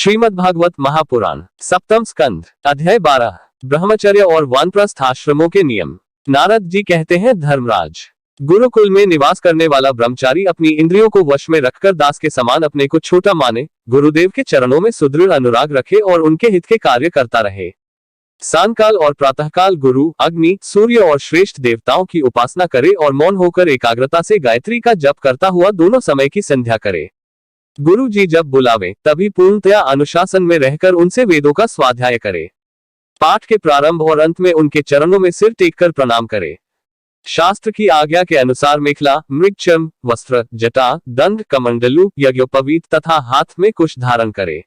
श्रीमद्भागवत महापुराण सप्तम स्कंध अध्याय 12 ब्रह्मचर्य और वानप्रस्थ आश्रमों के नियम। नारद जी कहते हैं, धर्मराज, गुरुकुल में निवास करने वाला ब्रह्मचारी अपनी इंद्रियों को वश में रखकर दास के समान अपने को छोटा माने, गुरुदेव के चरणों में सुदृढ़ अनुराग रखे और उनके हित के कार्य करता रहे। सांकाल और प्रातःकाल गुरु, अग्नि, सूर्य और श्रेष्ठ देवताओं की उपासना करे और मौन होकर एकाग्रता से गायत्री का जप करता हुआ दोनों समय की संध्या करे। गुरु जी जब बुलावे तभी पूर्णतया अनुशासन में रहकर उनसे वेदों का स्वाध्याय करे। पाठ के प्रारंभ और अंत में उनके चरणों में सिर टेककर प्रणाम करे। शास्त्र की आज्ञा के अनुसार मेखला, मृगचर्म, वस्त्र, जटा, दंड, कमंडलू, यज्ञोपवीत तथा हाथ में कुश धारण करे।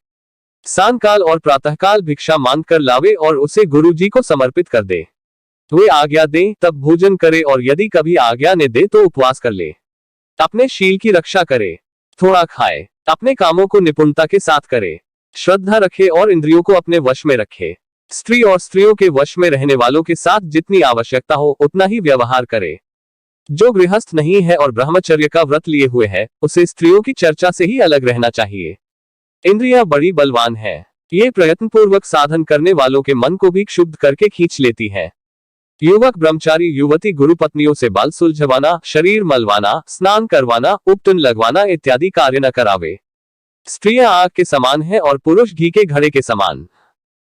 सांकाल और प्रातःकाल भिक्षा मांग कर लावे और उसे गुरु जी को समर्पित कर दे। वे आज्ञा दें तब भोजन करे और यदि कभी आज्ञा ने दे तो उपवास कर ले। अपने शील की रक्षा करे, थोड़ा खाए, अपने कामों को निपुणता के साथ करे, श्रद्धा रखे और इंद्रियों को अपने वश में रखे। स्त्री और स्त्रियों के वश में रहने वालों के साथ जितनी आवश्यकता हो उतना ही व्यवहार करे। जो गृहस्थ नहीं है और ब्रह्मचर्य का व्रत लिए हुए है उसे स्त्रियों की चर्चा से ही अलग रहना चाहिए। इंद्रियां बड़ी बलवान है, ये प्रयत्न पूर्वक साधन करने वालों के मन को भी क्षुब्ध करके खींच लेती है। युवक ब्रह्मचारी युवती गुरु पत्नियों से बाल सुलझवाना, शरीर मलवाना, स्नान करवाना, उपटन लगवाना इत्यादि कार्य न करावे। स्त्रियां आग के समान है और पुरुष घी के घड़े के समान।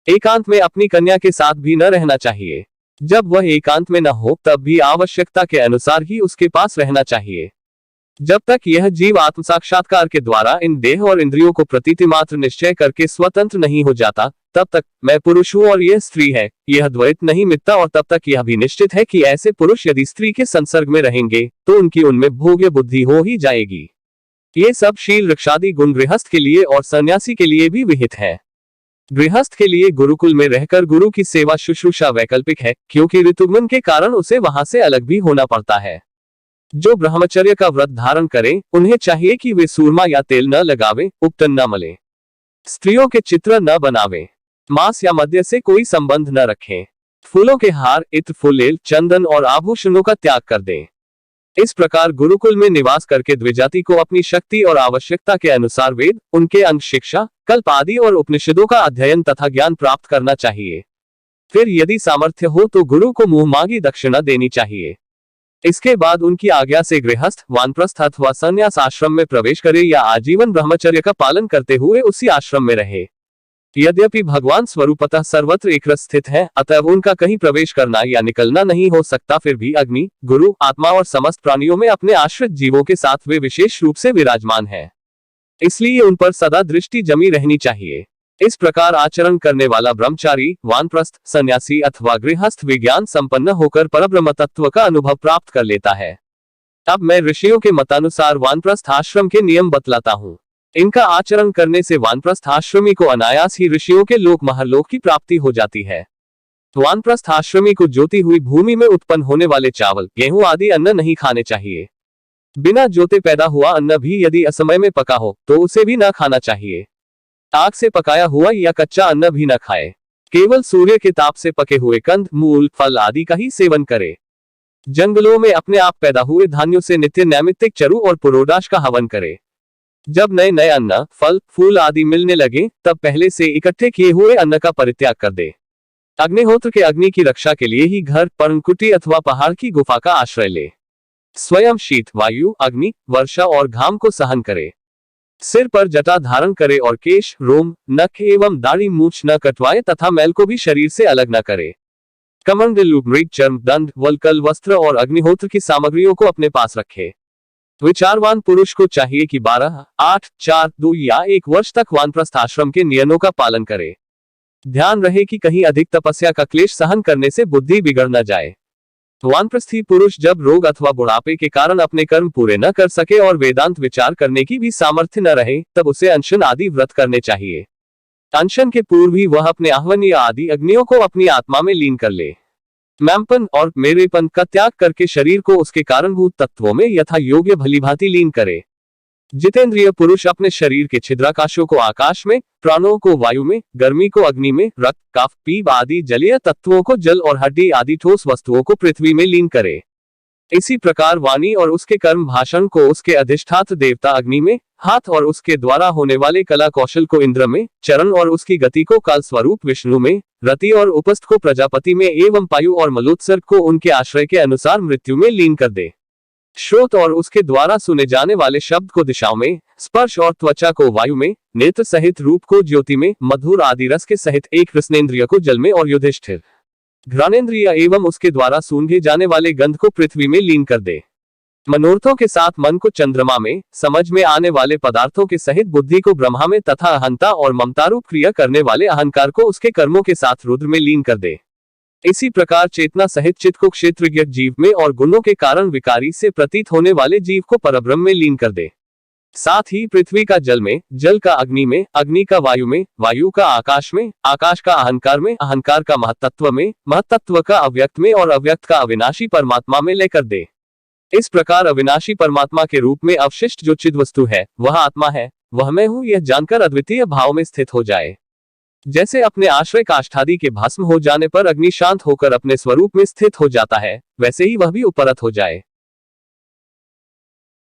एकांत में अपनी कन्या के साथ भी न रहना चाहिए। जब वह एकांत में न हो तब भी आवश्यकता के अनुसार ही उसके पास रहना चाहिए। जब तक यह जीव आत्म साक्षात्कार के द्वारा इन देह और इंद्रियों को प्रतीति मात्र निश्चय करके स्वतंत्र नहीं हो जाता तब तक मैं पुरुष हूँ और यह स्त्री है, यह द्वैत नहीं मिटता। और तब तक यह भी निश्चित है कि ऐसे पुरुष यदि स्त्री के संसर्ग में रहेंगे तो उनकी उनमें भोग्य बुद्धि हो ही जाएगी। ये सब शील रक्षादि गुण गृहस्थ के लिए और सन्यासी के लिए भी विहित है। गृहस्थ के लिए गुरुकुल में रहकर गुरु की सेवा शुश्रूषा वैकल्पिक है, क्योंकि ऋतुगमन के कारण उसे वहां से अलग भी होना पड़ता है। जो ब्रह्मचर्य का व्रत धारण करें उन्हें चाहिए कि वे सूरमा या तेल न लगावे, उपटन न मले, स्त्रियों के चित्र न बनावे, मांस या मद्य से कोई संबंध न रखें, फूलों के हार, इत्र, फुलेल, चंदन और आभूषणों का त्याग कर दें। इस प्रकार गुरुकुल में निवास करके द्विजाति को अपनी शक्ति और आवश्यकता के अनुसार वेद, उनके अंग, शिक्षा, कल्प आदि और उपनिषदों का अध्ययन तथा ज्ञान प्राप्त करना चाहिए। फिर यदि सामर्थ्य हो तो गुरु को मुंह मांगी दक्षिणा देनी चाहिए। इसके बाद उनकी आज्ञा से गृहस्थ, वानप्रस्थ अथवा संन्यास आश्रम में प्रवेश करे या आजीवन ब्रह्मचर्य का पालन करते हुए उसी आश्रम में रहे। यद्यपि भगवान स्वरूपतः सर्वत्र एकरस स्थित है, अतएव उनका कहीं प्रवेश करना या निकलना नहीं हो सकता, फिर भी अग्नि, गुरु, आत्मा और समस्त प्राणियों में अपने आश्रित जीवों के साथ वे विशेष रूप से विराजमान है, इसलिए उन पर सदा दृष्टि जमी रहनी चाहिए। इस प्रकार आचरण करने वाला ब्रह्मचारी, वानप्रस्थ, सन्यासी अथवा गृहस्थ विज्ञान संपन्न होकर परब्रह्म तत्व का अनुभव प्राप्त कर लेता है। अब मैं ऋषियों के मतानुसार वानप्रस्थ आश्रम के नियम बतलाता हूँ। इनका आचरण करने से वानप्रस्थ आश्रमी को अनायास ही ऋषियों के लोक महलोक की प्राप्ति हो जाती है। वानप्रस्थ आश्रमी को जोती हुई भूमि में उत्पन्न होने वाले चावल, गेहूं आदि अन्न नहीं खाने चाहिए। बिना जोते पैदा हुआ अन्न भी यदि असमय में पका हो तो उसे भी न खाना चाहिए। आग से पकाया हुआ या कच्चा अन्न भी न खाए। केवल सूर्य के ताप से पके हुए कंद, मूल, फल आदि का ही सेवन करे। जंगलों में अपने आप पैदा हुए धान्यों से नित्य नैमित्तिक चरु और पुरोडाश का हवन करे। जब नए नए अन्न, फल, फूल आदि मिलने लगे तब पहले से इकट्ठे किए हुए अन्न का परित्याग कर दे। अग्निहोत्र के अग्नि की रक्षा के लिए ही घर, पर्णकुटी अथवा पहाड़ की गुफा का आश्रय ले। स्वयं शीत, वायु, अग्नि, वर्षा और घाम को सहन करे। सिर पर जटा धारण करे और केश, रोम, नख एवं दाढ़ी मूछ न कटवाए तथा मैल को भी शरीर से अलग न करे। कमंडलू, मृग चर्म, दंड, वल्कल, वस्त्र और अग्निहोत्र की सामग्रियों को अपने पास रखे। विचारवान पुरुष को चाहिए कि 12, 8, 4, 2 या 1 वर्ष तक वानप्रस्थ आश्रम के नियमों का पालन करे। ध्यान रहे कि कहीं अधिक तपस्या का क्लेश सहन करने से बुद्धि बिगड़ न जाए। वानप्रस्थी पुरुष जब रोग अथवा बुढ़ापे के कारण अपने कर्म पूरे न कर सके और वेदांत विचार करने की भी सामर्थ्य न रहे तब उसे अनशन आदि व्रत करने चाहिए। अनशन के पूर्व ही वह अपने आहवन या आदि अग्नियों को अपनी आत्मा में लीन कर ले। मैंपन और मेरेपन का त्याग करके शरीर को उसके कारणभूत तत्वों में यथा योग्य भलीभांति लीन करे। जितेंद्रिय पुरुष अपने शरीर के छिद्राकाशों को आकाश में, प्राणों को वायु में, गर्मी को अग्नि में, रक्त, कफ, पीप आदि जलीय तत्वों को जल और हड्डी आदि ठोस वस्तुओं को पृथ्वी में लीन करे। इसी प्रकार वाणी और उसके कर्म भाषण को उसके अधिष्ठात्र देवता अग्नि में, हाथ और उसके द्वारा होने वाले कला कौशल को इंद्र में, चरण और उसकी गति को काल स्वरूप विष्णु में, रति और उपस्थ को प्रजापति में एवं पायु और मलोत्सर्ग को उनके आश्रय के अनुसार मृत्यु में लीन कर दे। श्रोत और उसके द्वारा सुने जाने वाले शब्द को दिशाओं में, स्पर्श और त्वचा को वायु में, नेत्र सहित रूप को ज्योति में, मधुर आदि रस के सहित एक कृष्णेंद्रिय को जल में और युधिष्ठिर घ्राणेन्द्रिय एवं उसके द्वारा सूंघे जाने वाले गंध को पृथ्वी में लीन कर दे। मनोरथों के साथ मन को चंद्रमा में, समझ में आने वाले पदार्थों के सहित बुद्धि को ब्रह्मा में तथा अहंता और ममतारूप क्रिया करने वाले अहंकार को उसके कर्मों के साथ रुद्र में लीन कर दे। इसी प्रकार चेतना सहित चित्त को क्षेत्रज्ञ जीव में और गुणों के कारण विकारी से प्रतीत होने वाले जीव को परब्रह्म में लीन कर दे। साथ ही पृथ्वी का जल में, जल का अग्नि में, अग्नि का वायु में, वायु का आकाश में, आकाश का अहंकार में, अहंकार का महत्तत्व में, महत्तत्व का अव्यक्त में और अव्यक्त का अविनाशी परमात्मा में लेकर दे। इस प्रकार अविनाशी परमात्मा के रूप में अवशिष्ट जो चिद वस्तु है वह आत्मा है, वह मैं हूं, यह जानकर अद्वितीय भाव में स्थित हो जाए। जैसे अपने आश्रय काष्ठादि के भस्म हो जाने पर अग्नि शांत होकर अपने स्वरूप में स्थित हो जाता है, वैसे ही वह भी उपरत हो जाए।